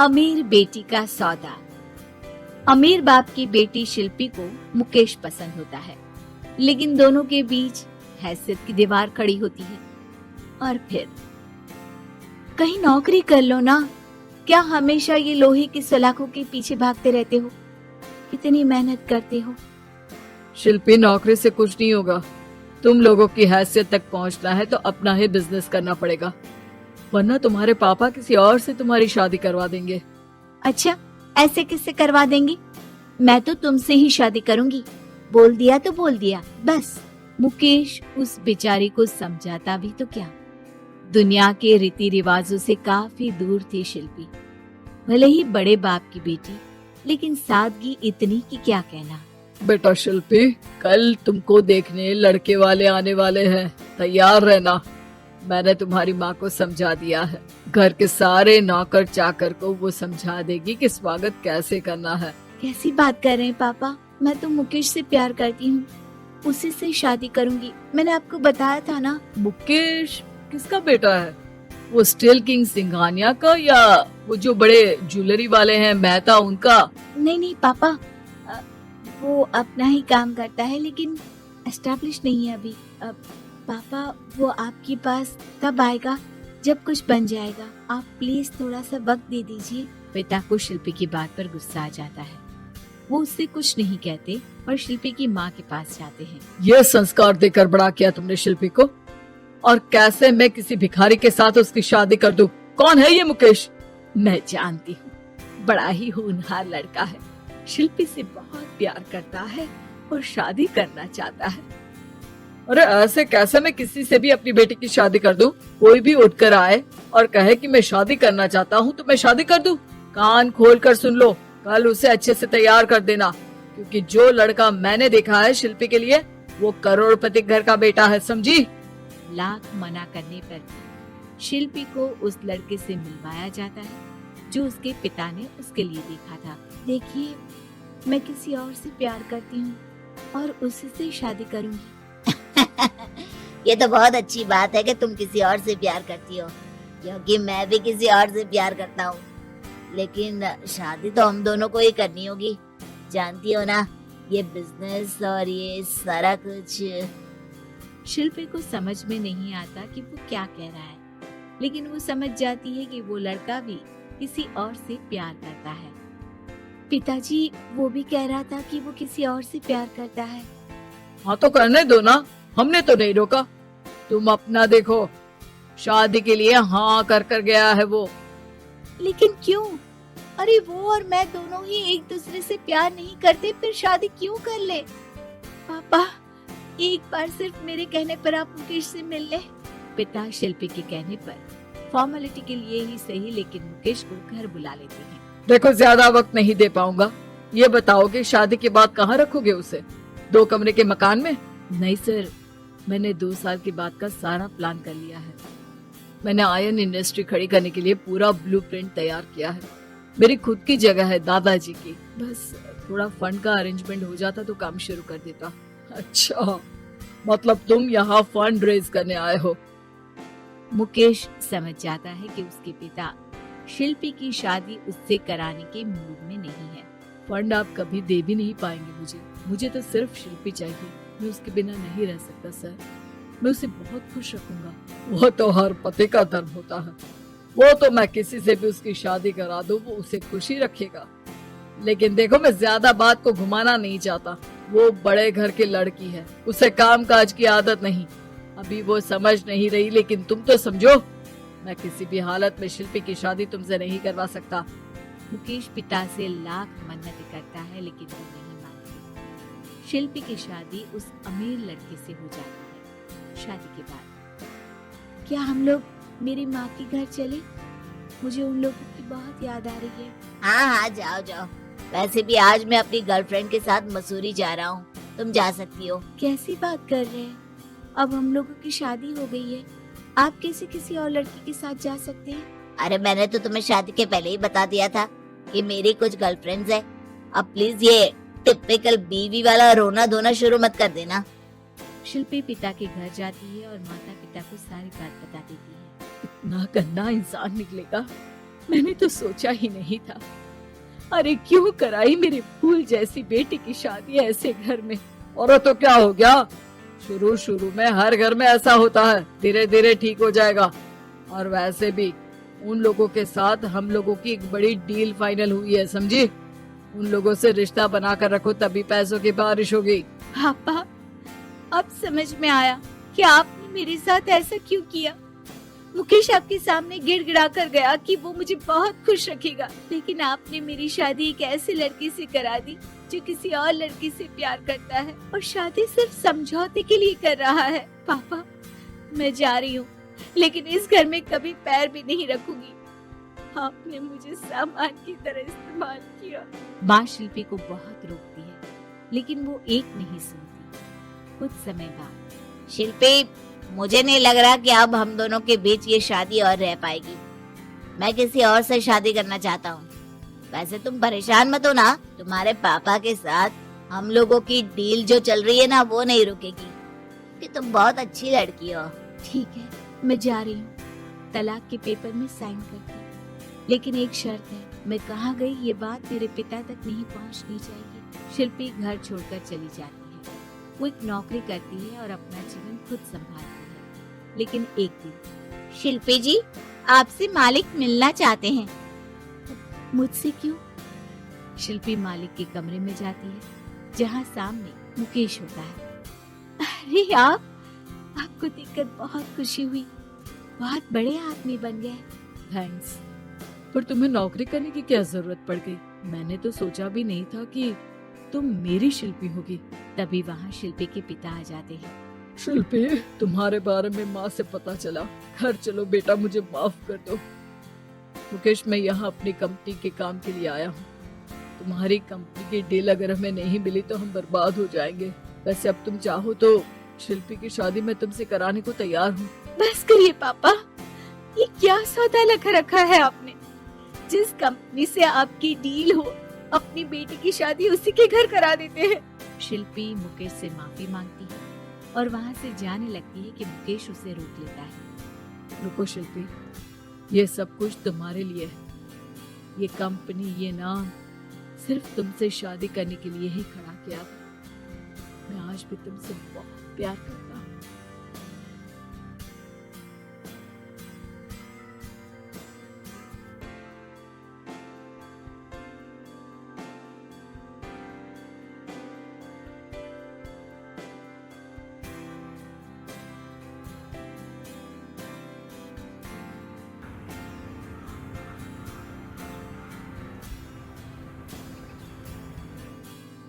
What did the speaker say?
अमीर बेटी का सौदा। अमीर बाप की बेटी शिल्पी को मुकेश पसंद होता है, लेकिन दोनों के बीच हैसियत की दीवार खड़ी होती है। और फिर कहीं नौकरी कर लो ना, क्या हमेशा ये लोहे की सलाखों के पीछे भागते रहते हो? कितनी मेहनत करते हो। शिल्पी, नौकरी से कुछ नहीं होगा। तुम लोगों की हैसियत तक पहुंचना है तो अपना ही बिजनेस करना पड़ेगा, वरना तुम्हारे पापा किसी और से तुम्हारी शादी करवा देंगे। अच्छा, ऐसे किससे करवा देंगे? मैं तो तुमसे ही शादी करूंगी। बोल दिया तो बोल दिया, बस। मुकेश उस बेचारी को समझाता भी तो क्या। दुनिया के रीति रिवाजों से काफी दूर थी शिल्पी। भले ही बड़े बाप की बेटी, लेकिन सादगी इतनी कि क्या कहना। बेटा शिल्पी, कल तुमको देखने लड़के वाले आने वाले हैं, तैयार रहना। मैंने तुम्हारी माँ को समझा दिया है। घर के सारे नौकर चाकर को वो समझा देगी कि स्वागत कैसे करना है। कैसी बात कर रहे हैं पापा? मैं तो मुकेश से प्यार करती हूँ, उसी से शादी करूंगी। मैंने आपको बताया था ना। मुकेश किसका बेटा है? वो स्टील किंग सिंघानिया का या वो जो बड़े ज्वेलरी वाले हैं मेहता, उनका? नहीं पापा, वो अपना ही काम करता है, लेकिन एस्टैब्लिश नहीं है अभी। पापा, वो आपके पास तब आएगा जब कुछ बन जाएगा। आप प्लीज थोड़ा सा वक्त दे दीजिए। पिता को शिल्पी की बात पर गुस्सा आ जाता है। वो उससे कुछ नहीं कहते और शिल्पी की माँ के पास जाते हैं। ये संस्कार देकर बड़ा किया तुमने शिल्पी को, और कैसे मैं किसी भिखारी के साथ उसकी शादी कर दूं? कौन है ये मुकेश? मैं जानती हूँ, बड़ा ही होनहार लड़का है। शिल्पी से बहुत प्यार करता है और शादी करना चाहता है। अरे ऐसे कैसे मैं किसी से भी अपनी बेटी की शादी कर दूं? कोई भी उठकर आए और कहे कि मैं शादी करना चाहता हूँ तो मैं शादी कर दूं? कान खोल कर सुन लो, कल उसे अच्छे से तैयार कर देना, क्योंकि जो लड़का मैंने देखा है शिल्पी के लिए, वो करोड़पति घर का बेटा है, समझी? लाख मना करने पर शिल्पी को उस लड़के से मिलवाया जाता है जो उसके पिता ने उसके लिए देखा था। देखिए, मैं किसी और से प्यार करती हूँ और उसी से शादी करूंगी। ये तो बहुत अच्छी बात है कि तुम किसी और से प्यार करती हो, क्योंकि मैं भी किसी और से प्यार करता हूँ। लेकिन शादी तो हम दोनों को ही करनी होगी, जानती हो ना, ये बिजनेस और ये सारा कुछ। शिल्पी को समझ में नहीं आता कि वो क्या कह रहा है, लेकिन वो समझ जाती है कि वो लड़का भी किसी और से प्यार करता है। पिताजी, वो भी कह रहा था कि वो किसी और से प्यार करता है। हाँ तो करने दो ना, हमने तो नहीं रोका। तुम अपना देखो, शादी के लिए हाँ कर गया है वो। लेकिन क्यों? अरे वो और मैं दोनों ही एक दूसरे से प्यार नहीं करते, फिर शादी क्यों कर ले? पापा, एक बार सिर्फ मेरे कहने पर आप मुकेश से मिल ले। पिता शिल्पी के कहने पर फॉर्मेलिटी के लिए ही सही, लेकिन मुकेश को घर बुला लेते हैं। देखो, ज्यादा वक्त नहीं दे पाऊंगा। ये बताओ कि शादी के बाद कहाँ रखोगे उसे? 2 कमरे के मकान में? नहीं सर, मैंने 2 साल के बाद का सारा प्लान कर लिया है। मैंने आयरन इंडस्ट्री खड़ी करने के लिए पूरा ब्लूप्रिंट तैयार किया है। मेरी खुद की जगह है दादाजी की, बस थोड़ा फंड का अरेंजमेंट हो जाता तो काम शुरू कर देता। अच्छा, मतलब तुम यहाँ फंड रेज करने आए हो? मुकेश समझ जाता है कि उसके पिता शिल्पी की शादी उससे कराने के मूड में नहीं है। फंड आप कभी दे भी नहीं पाएंगे मुझे तो सिर्फ शिल्पी चाहिए। मैं उसके बिना नहीं रह सकता सर। मैं उसे बहुत खुश रखूंगा। वो तो हर पति का धर्म होता है। वो तो मैं किसी से भी उसकी शादी करा दूं, वो उसे खुशी रखेगा। लेकिन देखो, मैं ज्यादा बात को घुमाना नहीं चाहता। वो बड़े घर की लड़की है, उसे काम काज की आदत नहीं। अभी वो समझ नहीं रही, लेकिन तुम तो समझो। मैं किसी भी हालत में शिल्पी की शादी तुमसे नहीं करवा सकता। मुकेश पिता से लाख मन्नतें करता है, लेकिन वो नहीं मानते। शिल्पी की शादी उस अमीर लड़के से हो जाती है। शादी के बाद क्या हम लोग मेरी माँ के घर चले? मुझे उन लोगों की बहुत याद आ रही है। हाँ, जाओ। वैसे भी आज मैं अपनी गर्लफ्रेंड के साथ मसूरी जा रहा हूँ, तुम जा सकती हो। कैसी बात कर रहे हैं? अब हम लोगों की शादी हो गई है, आप कैसे किसी और लड़की के साथ जा सकते हैं? अरे मैंने तो तुम्हें शादी के पहले ही बता दिया था कि मेरी कुछ गर्लफ्रेंड्स है। अब प्लीज ये टिपिकल बीवी वाला रोना धोना शुरू मत कर देना। शिल्पी पिता के घर जाती है और माता पिता को सारी बात बता देती है। इतना गंदा इंसान निकलेगा, मैंने तो सोचा ही नहीं था। अरे क्यों कराई मेरी फूल जैसी बेटी की शादी ऐसे घर में। और तो क्या हो गया, शुरू शुरू में हर घर में ऐसा होता है, धीरे धीरे ठीक हो जाएगा। और वैसे भी उन लोगों के साथ हम लोगों की एक बड़ी डील फाइनल हुई है, समझी। उन लोगों से रिश्ता बनाकर रखो, तभी पैसों की बारिश होगी। पापा, अब समझ में आया कि आपने मेरे साथ ऐसा क्यों किया। मुकेश आपके सामने गिड़गिड़ा कर गया कि वो मुझे बहुत खुश रखेगा, लेकिन आपने मेरी शादी एक ऐसे लड़के से करा दी जो किसी और लड़की से प्यार करता है और शादी सिर्फ समझौते के लिए कर रहा है। पापा, मैं जा रही हूँ, लेकिन इस घर में कभी पैर भी नहीं रखूंगी। आपने मुझे सामान की तरह इस्तेमाल किया। माँ शिल्पी को बहुत रोकती है, लेकिन वो एक नहीं सुनती। कुछ समय बाद, शिल्पी, मुझे नहीं लग रहा कि अब हम दोनों के बीच ये शादी और रह पाएगी। मैं किसी और से शादी करना चाहता हूँ। वैसे तुम परेशान मत हो ना, तुम्हारे पापा के साथ हम लोगों की डील जो चल रही है ना, वो नहीं रुकेगी, कि तुम बहुत अच्छी लड़की हो। ठीक है, मैं जा रही हूँ, तलाक के पेपर में साइन करती हूँ, लेकिन एक शर्त है, मैं कहाँ गई ये बात मेरे पिता तक नहीं पहुँचनी चाहिए। शिल्पी घर छोड़कर चली जाती है। वो एक नौकरी करती है और अपना जीवन खुद संभालती है। लेकिन एक दिन, शिल्पी जी, आपसे मालिक मिलना चाहते हैं। मुझसे क्यों? शिल्पी मालिक के कमरे में जाती है, जहाँ सामने मुकेश होता है। अरे आपको देखकर बहुत खुशी हुई, बहुत बड़े आदमी बन गए। थैंक्स, पर तुम्हें नौकरी करने की क्या जरूरत पड़ गई? मैंने तो सोचा भी नहीं था कि तुम मेरी शिल्पी होगी। तभी वहाँ शिल्पी के पिता आ जाते हैं। शिल्पी, तुम्हारे बारे में माँ से पता चला। घर चलो बेटा, मुझे माफ कर दो। मुकेश, मैं यहाँ अपनी कंपनी के काम के लिए आया हूँ। तुम्हारी कंपनी की डील अगर हमें नहीं मिली तो हम बर्बाद हो जाएंगे। वैसे अब तुम चाहो तो शिल्पी की शादी मैं तुमसे कराने को तैयार हूँ। बस करिए पापा, ये क्या सौदा लगा रखा है आपने? जिस कंपनी से आपकी डील हो, अपनी बेटी की शादी उसी के घर करा देते हैं। शिल्पी मुकेश से माफी मांगती है और वहाँ से जाने लगती है कि मुकेश उसे रोक लेता है। रुको शिल्पी, ये सब कुछ तुम्हारे लिए है। ये कंपनी, ये नाम सिर्फ तुमसे शादी करने के लिए ही खड़ा किया था। मैं आज भी तुमसे बहुत प्यार करता हूँ।